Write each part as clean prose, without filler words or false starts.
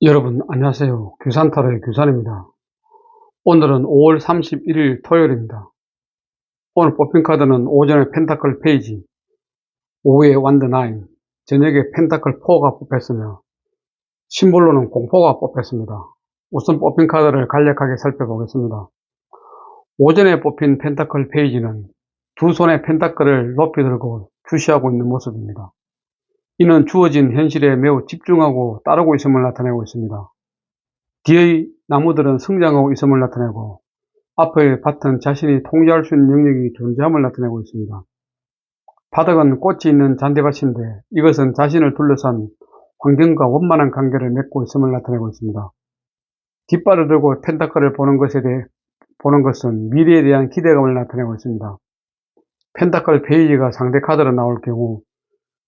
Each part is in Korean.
여러분 안녕하세요. 규산타로의 규산입니다. 오늘은 5월 31일 토요일입니다. 오늘 뽑힌 카드는 오전에 펜타클 페이지, 오후에 완드 나인, 저녁에 펜타클 4가 뽑혔으며 심볼로는 공포가 뽑혔습니다. 우선 뽑힌 카드를 간략하게 살펴보겠습니다. 오전에 뽑힌 펜타클 페이지는 두 손의 펜타클을 높이 들고 주시하고 있는 모습입니다. 이는 주어진 현실에 매우 집중하고 따르고 있음을 나타내고 있습니다. 뒤의 나무들은 성장하고 있음을 나타내고 앞의 밭은 자신이 통제할 수 있는 영역이 존재함을 나타내고 있습니다. 바닥은 꽃이 있는 잔디밭인데 이것은 자신을 둘러싼 환경과 원만한 관계를 맺고 있음을 나타내고 있습니다. 깃발을 들고 펜타클을 보는 것은 미래에 대한 기대감을 나타내고 있습니다. 펜타클 페이지가 상대 카드로 나올 경우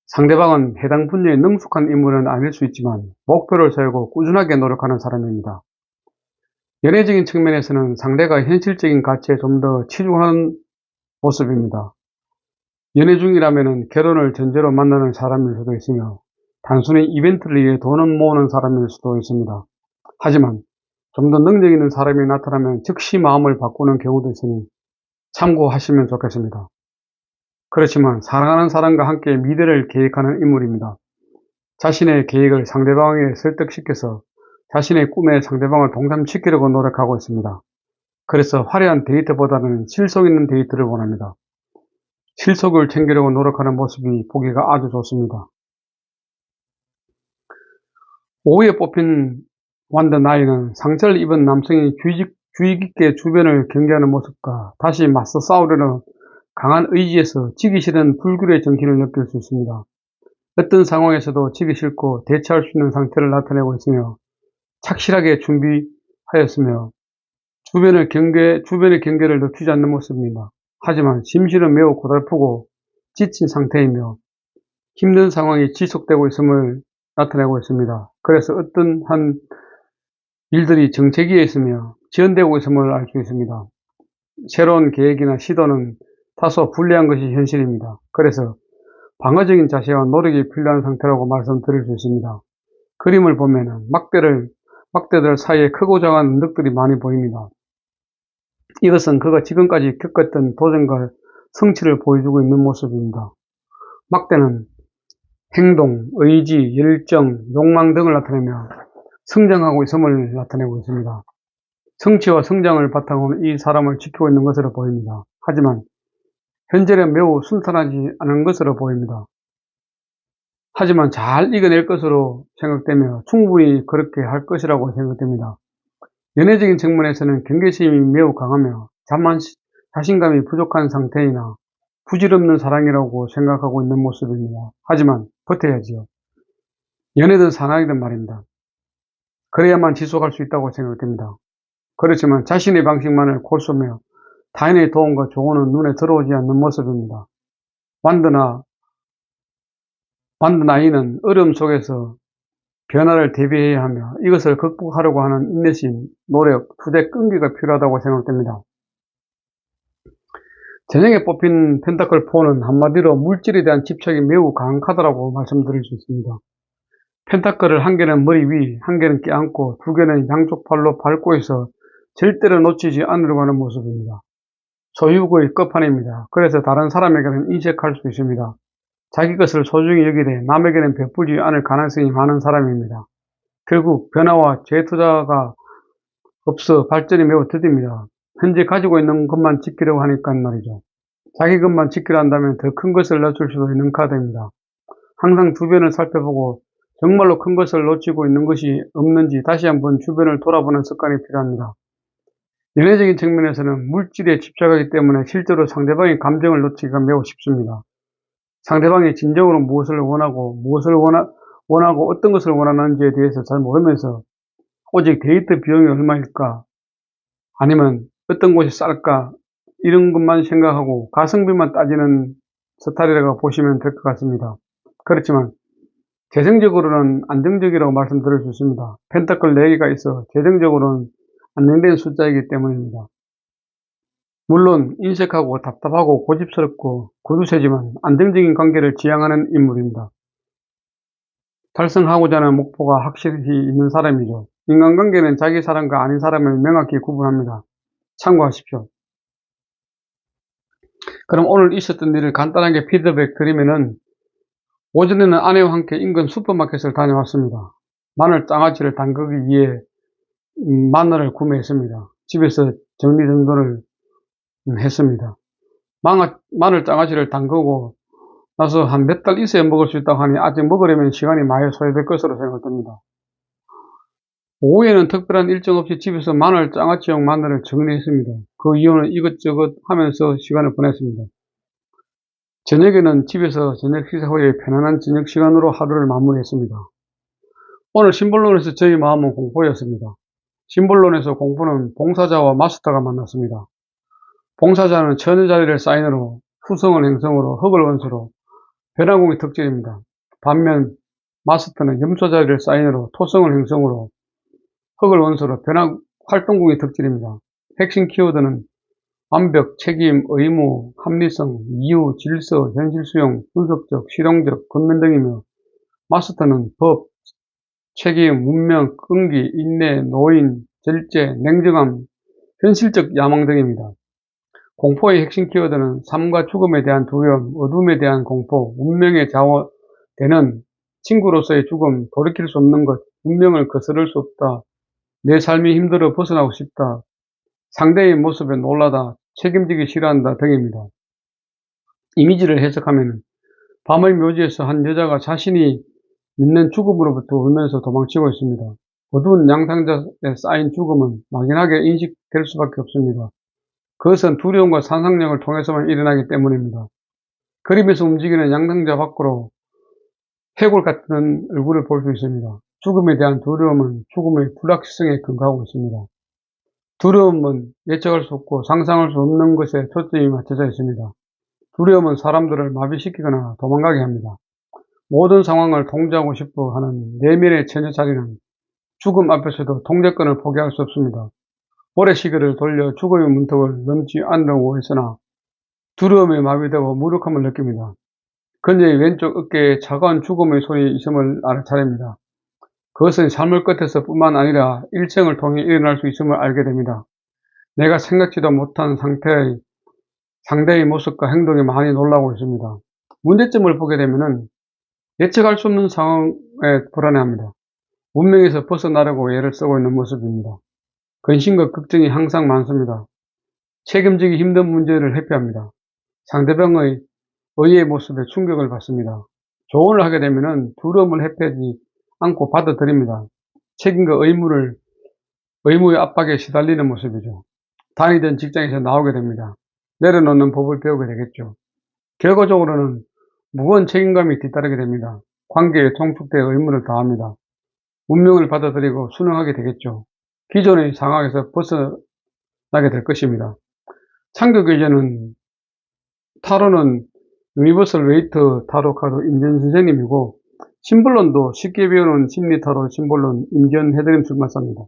상대방은 해당 분야에 능숙한 인물은 아닐 수 있지만 목표를 세우고 꾸준하게 노력하는 사람입니다. 연애적인 측면에서는 상대가 현실적인 가치에 좀 더 치중하는 모습입니다. 연애 중이라면 결혼을 전제로 만나는 사람일 수도 있으며 단순히 이벤트를 위해 돈을 모으는 사람일 수도 있습니다. 하지만 좀 더 능력 있는 사람이 나타나면 즉시 마음을 바꾸는 경우도 있으니 참고하시면 좋겠습니다. 그렇지만 사랑하는 사람과 함께 미래를 계획하는 인물입니다. 자신의 계획을 상대방에게 설득시켜서 자신의 꿈에 상대방을 동참시키려고 노력하고 있습니다. 그래서 화려한 데이트보다는 실속 있는 데이트를 원합니다. 실속을 챙기려고 노력하는 모습이 보기가 아주 좋습니다. 오후에 뽑힌 완드 나인은 상처를 입은 남성이 주의 깊게 주변을 경계하는 모습과 다시 맞서 싸우려는 강한 의지에서 지기 싫은 불길의 정신을 느낄 수 있습니다. 어떤 상황에서도 지기 싫고 대처할 수 있는 상태를 나타내고 있으며 착실하게 준비하였으며 주변의 경계를 늦추지 않는 모습입니다. 하지만 심신은 매우 고달프고 지친 상태이며 힘든 상황이 지속되고 있음을 나타내고 있습니다. 그래서 어떤 한 일들이 정체기에 있으며 지연되고 있음을 알 수 있습니다. 새로운 계획이나 시도는 다소 불리한 것이 현실입니다. 그래서 방어적인 자세와 노력이 필요한 상태라고 말씀드릴 수 있습니다. 그림을 보면 막대들 사이에 크고 작은 언덕들이 많이 보입니다. 이것은 그가 지금까지 겪었던 도전과 성취를 보여주고 있는 모습입니다. 막대는 행동, 의지, 열정, 욕망 등을 나타내며 성장하고 있음을 나타내고 있습니다. 성취와 성장을 바탕으로 이 사람을 지키고 있는 것으로 보입니다. 하지만 현재는 매우 순탄하지 않은 것으로 보입니다. 하지만 잘 이겨낼 것으로 생각되며 충분히 그렇게 할 것이라고 생각됩니다. 연애적인 측면에서는 경계심이 매우 강하며 자신감이 부족한 상태이나 부질없는 사랑이라고 생각하고 있는 모습입니다. 하지만 버텨야지요. 연애든 사랑이든 말입니다. 그래야만 지속할 수 있다고 생각됩니다. 그렇지만 자신의 방식만을 골쏘며 타인의 도움과 조언은 눈에 들어오지 않는 모습입니다. 완드 나인은 어려움 속에서 변화를 대비해야 하며 이것을 극복하려고 하는 인내심, 노력, 투대 끈기가 필요하다고 생각됩니다. 저녁에 뽑힌 펜타클 4는 한마디로 물질에 대한 집착이 매우 강한 카드라고 말씀드릴 수 있습니다. 펜타클을 한 개는 머리 위, 한 개는 껴안고 두 개는 양쪽 팔로 밟고 있어 절대로 놓치지 않으려고 하는 모습입니다. 소유의 끝판입니다. 그래서 다른 사람에게는 인색할 수 있습니다. 자기 것을 소중히 여기되 남에게는 베풀지 않을 가능성이 많은 사람입니다. 결국 변화와 재투자가 없어 발전이 매우 더딥니다. 현재 가지고 있는 것만 지키려고 하니까 말이죠. 자기 것만 지키려 한다면 더 큰 것을 놓칠 수도 있는 카드입니다. 항상 주변을 살펴보고 정말로 큰 것을 놓치고 있는 것이 없는지 다시 한번 주변을 돌아보는 습관이 필요합니다. 연애적인 측면에서는 물질에 집착하기 때문에 실제로 상대방의 감정을 놓치기가 매우 쉽습니다. 상대방이 진정으로 무엇을 원하고 어떤 것을 원하는지에 대해서 잘 모르면서 오직 데이트 비용이 얼마일까 아니면 어떤 곳이 쌀까 이런 것만 생각하고 가성비만 따지는 스타일이라고 보시면 될 것 같습니다. 그렇지만 재정적으로는 안정적이라고 말씀드릴 수 있습니다. 펜타클 4개가 있어 재정적으로는 안정된 숫자이기 때문입니다. 물론 인색하고 답답하고 고집스럽고 거두세지만 안정적인 관계를 지향하는 인물입니다. 달성하고자 하는 목표가 확실히 있는 사람이죠. 인간관계는 자기 사람과 아닌 사람을 명확히 구분합니다. 참고하십시오. 그럼 오늘 있었던 일을 간단하게 피드백 드리면은, 오전에는 아내와 함께 인근 슈퍼마켓을 다녀왔습니다. 마늘 장아찌를 담그기 위해 마늘을 구매했습니다. 집에서 정리정돈을 했습니다. 마늘 장아찌를 담그고 나서 한 몇 달 있어야 먹을 수 있다고 하니 아직 먹으려면 시간이 많이 소요될 것으로 생각됩니다. 오후에는 특별한 일정 없이 집에서 마늘 장아찌용 마늘을 정리했습니다. 그 이유는 이것저것 하면서 시간을 보냈습니다. 저녁에는 집에서 저녁 식사 후에 편안한 저녁 시간으로 하루를 마무리했습니다. 오늘 신본론에서 저희 마음은 공포였습니다. 신본론에서 공포는 봉사자와 마스터가 만났습니다. 봉사자는 천여자리를 사인으로, 후성을 행성으로, 흑을 원수로, 변화공이 특질입니다. 반면 마스터는 염소자리를 사인으로, 토성을 행성으로, 흑을 원수로, 활동공이 특질입니다. 핵심 키워드는 완벽, 책임, 의무, 합리성, 이유, 질서, 현실수용, 분석적, 실용적, 근면 등이며, 마스터는 법, 책임, 문명, 끈기, 인내, 노인, 절제, 냉정함, 현실적 야망 등입니다. 공포의 핵심 키워드는 삶과 죽음에 대한 두려움, 어둠에 대한 공포, 운명에 좌우되는 친구로서의 죽음, 돌이킬 수 없는 것, 운명을 거스를 수 없다, 내 삶이 힘들어 벗어나고 싶다, 상대의 모습에 놀라다, 책임지기 싫어한다 등입니다. 이미지를 해석하면 밤의 묘지에서 한 여자가 자신이 믿는 죽음으로부터 울면서 도망치고 있습니다. 어두운 양상자에 쌓인 죽음은 막연하게 인식될 수밖에 없습니다. 그것은 두려움과 상상력을 통해서만 일어나기 때문입니다. 그림에서 움직이는 양상자 밖으로 해골 같은 얼굴을 볼 수 있습니다. 죽음에 대한 두려움은 죽음의 불확실성에 근거하고 있습니다. 두려움은 예측할 수 없고 상상할 수 없는 것에 초점이 맞춰져 있습니다. 두려움은 사람들을 마비시키거나 도망가게 합니다. 모든 상황을 통제하고 싶어 하는 내면의 처녀자리는 죽음 앞에서도 통제권을 포기할 수 없습니다. 모래시계를 돌려 죽음의 문턱을 넘지 않으려고 했으나 두려움에 마비되고 무력함을 느낍니다. 그녀의 왼쪽 어깨에 차가운 죽음의 손이 있음을 알 차례입니다. 그것은 삶의 끝에서 뿐만 아니라 일생을 통해 일어날 수 있음을 알게 됩니다. 내가 생각지도 못한 상대의 모습과 행동에 많이 놀라고 있습니다. 문제점을 보게 되면은 예측할 수 없는 상황에 불안해합니다. 운명에서 벗어나려고 애를 쓰고 있는 모습입니다. 근심과 걱정이 항상 많습니다. 책임지기 힘든 문제를 회피합니다. 상대방의 의의 모습에 충격을 받습니다. 조언을 하게 되면은 두려움을 회피하지 않고 받아들입니다. 책임과 의무의 압박에 시달리는 모습이죠. 다니던 직장에서 나오게 됩니다. 내려놓는 법을 배우게 되겠죠. 결과적으로는 무거운 책임감이 뒤따르게 됩니다. 관계에 통축되어 의무를 다합니다. 운명을 받아들이고 순응하게 되겠죠. 기존의 상황에서 벗어나게 될 것입니다. 창조교제는 타로는 유니버설 웨이트 타로 카드 임전 선생님이고, 심볼론도 쉽게 배우는 심리 타로 심볼론 임전 해드림 출판사입니다.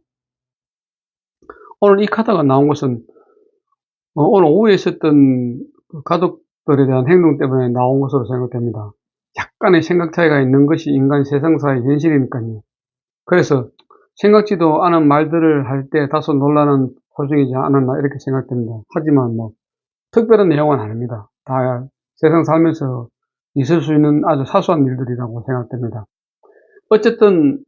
오늘 이 카드가 나온 것은 오늘 오후에 있었던 가족들에 대한 행동 때문에 나온 것으로 생각됩니다. 약간의 생각 차이가 있는 것이 인간 세상사의 현실이니까요. 그래서 생각지도 않은 말들을 할 때 다소 논란은 소중이지 않았나 이렇게 생각됩니다. 하지만 특별한 내용은 아닙니다. 다 세상 살면서 있을 수 있는 아주 사소한 일들이라고 생각됩니다. 어쨌든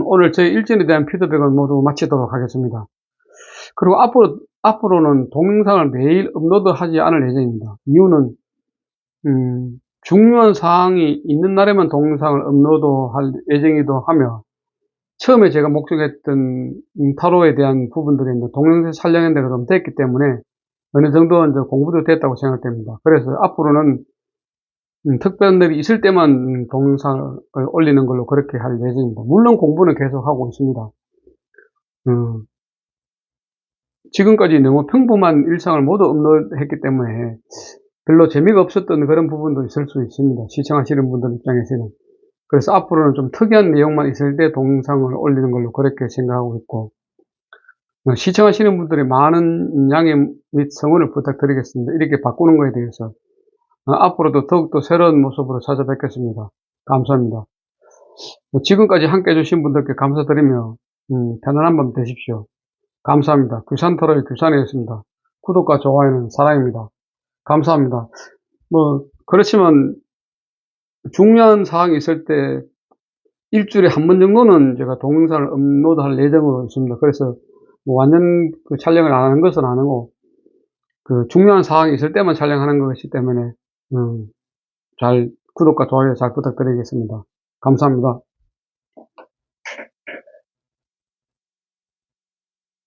오늘 제 일진에 대한 피드백은 모두 마치도록 하겠습니다. 그리고 앞으로는 동영상을 매일 업로드하지 않을 예정입니다. 이유는 중요한 사항이 있는 날에만 동영상을 업로드할 예정이기도 하며, 처음에 제가 목격했던 타로에 대한 부분들이 동영상 촬영했는데 그럼 됐기 때문에 어느 정도 이제 공부도 됐다고 생각됩니다. 그래서 앞으로는 특별한 일이 있을 때만 동영상을 올리는 걸로 그렇게 할 예정입니다. 물론 공부는 계속 하고 있습니다. 지금까지 너무 평범한 일상을 모두 업로드했기 때문에 별로 재미가 없었던 그런 부분도 있을 수 있습니다. 시청하시는 분들 입장에서는. 그래서 앞으로는 좀 특이한 내용만 있을 때 동영상을 올리는 걸로 그렇게 생각하고 있고, 시청하시는 분들이 많은 양해 및 성원을 부탁드리겠습니다. 이렇게 바꾸는 것에 대해서 앞으로도 더욱더 새로운 모습으로 찾아뵙겠습니다. 감사합니다. 지금까지 함께 해주신 분들께 감사드리며, 편안한 밤 되십시오. 감사합니다. 규산터로의 규산이었습니다. 구독과 좋아요는 사랑입니다. 감사합니다. 그렇지만, 중요한 사항이 있을 때, 일주일에 한 번 정도는 제가 동영상을 업로드할 예정으로 있습니다. 그래서, 완전 그 촬영을 안 하는 것은 아니고, 그 중요한 사항이 있을 때만 촬영하는 것이기 때문에, 구독과 좋아요 잘 부탁드리겠습니다. 감사합니다.